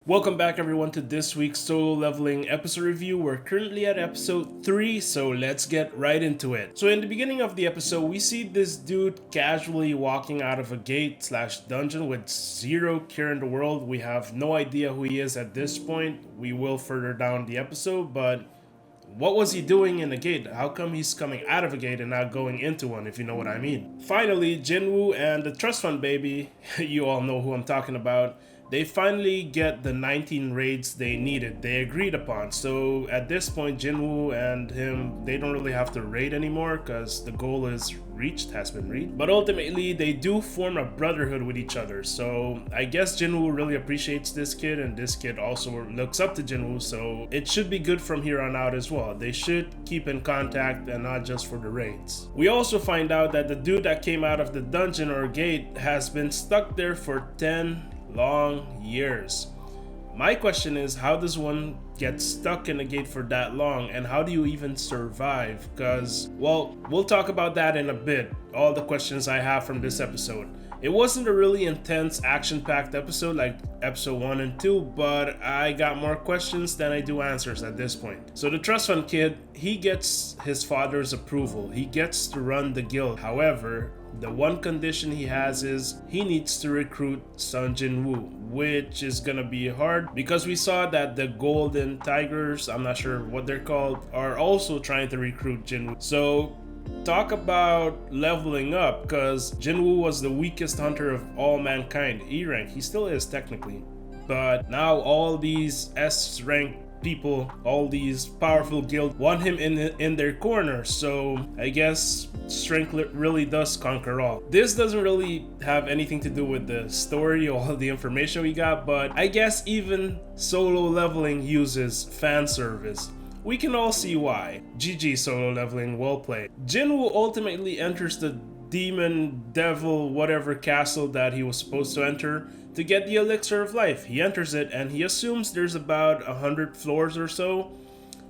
Welcome back everyone to this week's solo leveling episode review. We're currently at episode 3, so let's get right into it. So in the beginning of the episode, we see this dude casually walking out of a gate slash dungeon with zero care in the world. We have no idea who he is at this point. We will further down the episode, but what was he doing in the gate? How come he's coming out of a gate and not going into one, if you know what I mean? Finally, Jin Wu and the trust fund baby, you all know who I'm talking about, they finally get the 19 raids they needed, they agreed upon. So at this point, Jinwoo and him, they don't really have to raid anymore because the goal has been reached. But ultimately, they do form a brotherhood with each other. So I guess Jinwoo really appreciates this kid, and this kid also looks up to Jinwoo. So it should be good from here on out as well. They should keep in contact and not just for the raids. We also find out that the dude that came out of the dungeon or gate has been stuck there for 10 long years. My question is, how does one get stuck in a gate for that long, and how do you even survive? Because, well, we'll talk about that in a bit, all the questions I have from this episode. It wasn't a really intense, action-packed episode like episode 1 and 2, but I got more questions than I do answers at this point. So the trust fund kid, he gets his father's approval. He gets to run the guild. However, the one condition he has is he needs to recruit son Jinwoo, which is gonna be hard because we saw that the Golden Tigers, I'm not sure what they're called, are also trying to recruit Jinwoo. So talk about leveling up, because Jinwoo was the weakest hunter of all mankind, E rank. He still is technically, but now all these S rank people, all these powerful guilds want him in their corner. So I guess strength really does conquer all. This doesn't really have anything to do with the story or the information we got, but I guess even solo leveling uses fan service. We can all see why. GG solo leveling, well played. Jinwoo ultimately enters the demon, devil, whatever castle that he was supposed to enter to get the elixir of life. He enters it and he assumes there's about 100 floors or so.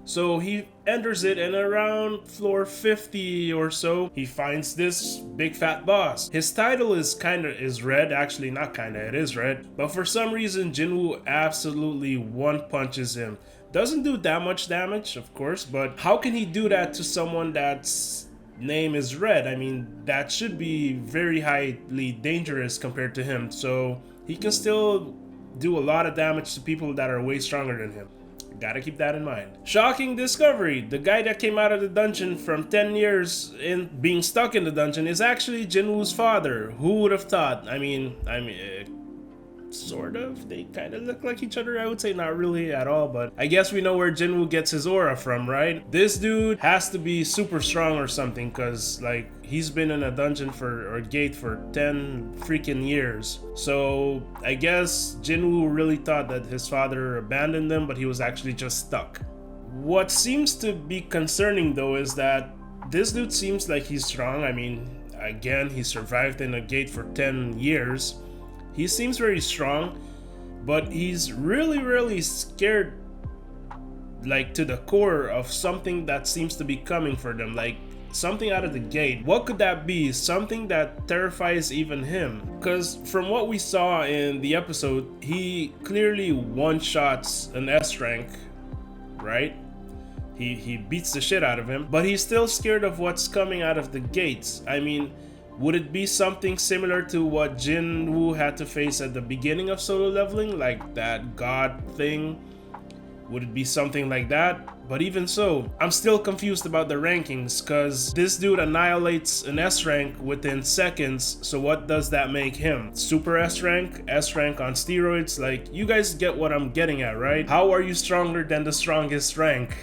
So he enters it, and around floor 50 or so, he finds this big fat boss. His title is red, actually not kinda, it is red. But for some reason, Jinwoo absolutely one punches him. Doesn't do that much damage, of course, but how can he do that to someone that's name is red? I mean, that should be very highly dangerous compared to him. So he can still do a lot of damage to people that are way stronger than him. Gotta keep that in mind. Shocking discovery. The guy that came out of the dungeon from 10 years in being stuck in the dungeon is actually Jinwoo's father. Who would have thought? I mean, sort of. They kind of look like each other. I would say not really at all, but I guess we know where Jinwoo gets his aura from, right? This dude has to be super strong or something, because like he's been in a dungeon or gate for 10 freaking years. So I guess Jinwoo really thought that his father abandoned him, but he was actually just stuck. What seems to be concerning though is that this dude seems like he's strong. I mean, again, he survived in a gate for 10 years. He seems very strong, but he's really scared, like to the core, of something that seems to be coming for them, like something out of the gate. What could that be? Something that terrifies even him. Because from what we saw in the episode, he clearly one-shots an S rank, right? He beats the shit out of him, but he's still scared of what's coming out of the gates. I mean, would it be something similar to what Jin Wu had to face at the beginning of solo leveling, like that god thing? Would it be something like that? But even so, I'm still confused about the rankings, because this dude annihilates an S rank within seconds, so what does that make him? Super S rank on steroids? Like, you guys get what I'm getting at, right? How are you stronger than the strongest rank?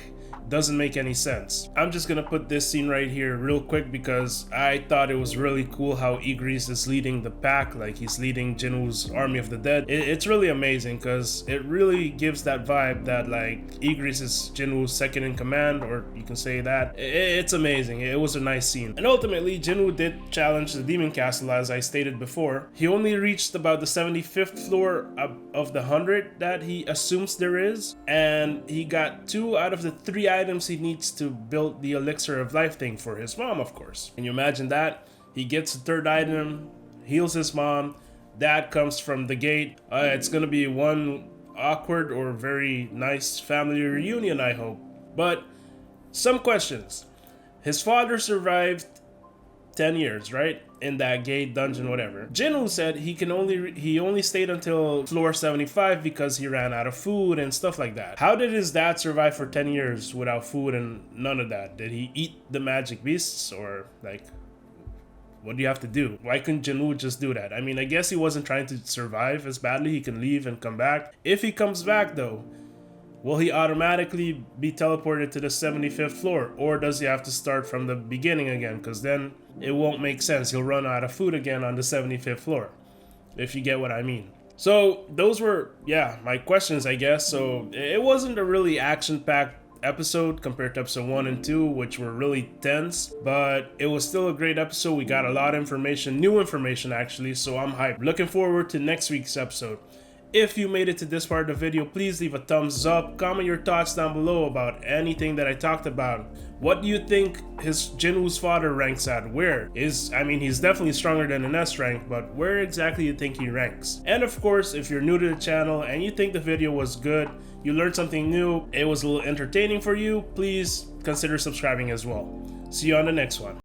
Doesn't make any sense. I'm just gonna put this scene right here real quick because I thought it was really cool how Igris is leading the pack, like he's leading Jinwoo's army of the dead. It's really amazing because it really gives that vibe that like Igris is Jinwoo's second in command, or you can say that. It's amazing. It was a nice scene. And ultimately, Jinwoo did challenge the demon castle, as I stated before. He only reached about the 75th floor of the 100 that he assumes there is, and he got 2 out of the 3 items he needs to build the elixir of life thing for his mom, of course. Can you imagine that? He gets the 3rd item, heals his mom, that comes from the gate. It's gonna be one awkward or very nice family reunion, I hope. But some questions. His father survived 10 years, right? In that gate dungeon, whatever. Jinwoo said he only stayed until floor 75 because he ran out of food and stuff like that. How did his dad survive for 10 years without food and none of that? Did he eat the magic beasts, or like, what do you have to do? Why couldn't Jinwoo just do that? I mean, I guess he wasn't trying to survive as badly. He can leave and come back. If he comes back though, will he automatically be teleported to the 75th floor, or does he have to start from the beginning again? Because then it won't make sense. He'll run out of food again on the 75th floor, if you get what I mean. So those were, yeah, my questions, I guess. So it wasn't a really action-packed episode compared to episode 1 and 2, which were really tense, but it was still a great episode. We got a lot of information, new information actually, so I'm hyped. Looking forward to next week's episode. If you made it to this part of the video, please leave a thumbs up, comment your thoughts down below about anything that I talked about. What do you think his Jinwoo's father ranks at? Where is, I mean, he's definitely stronger than an S rank, but where exactly do you think he ranks? And of course, if you're new to the channel and you think the video was good, you learned something new, it was a little entertaining for you, please consider subscribing as well. See you on the next one.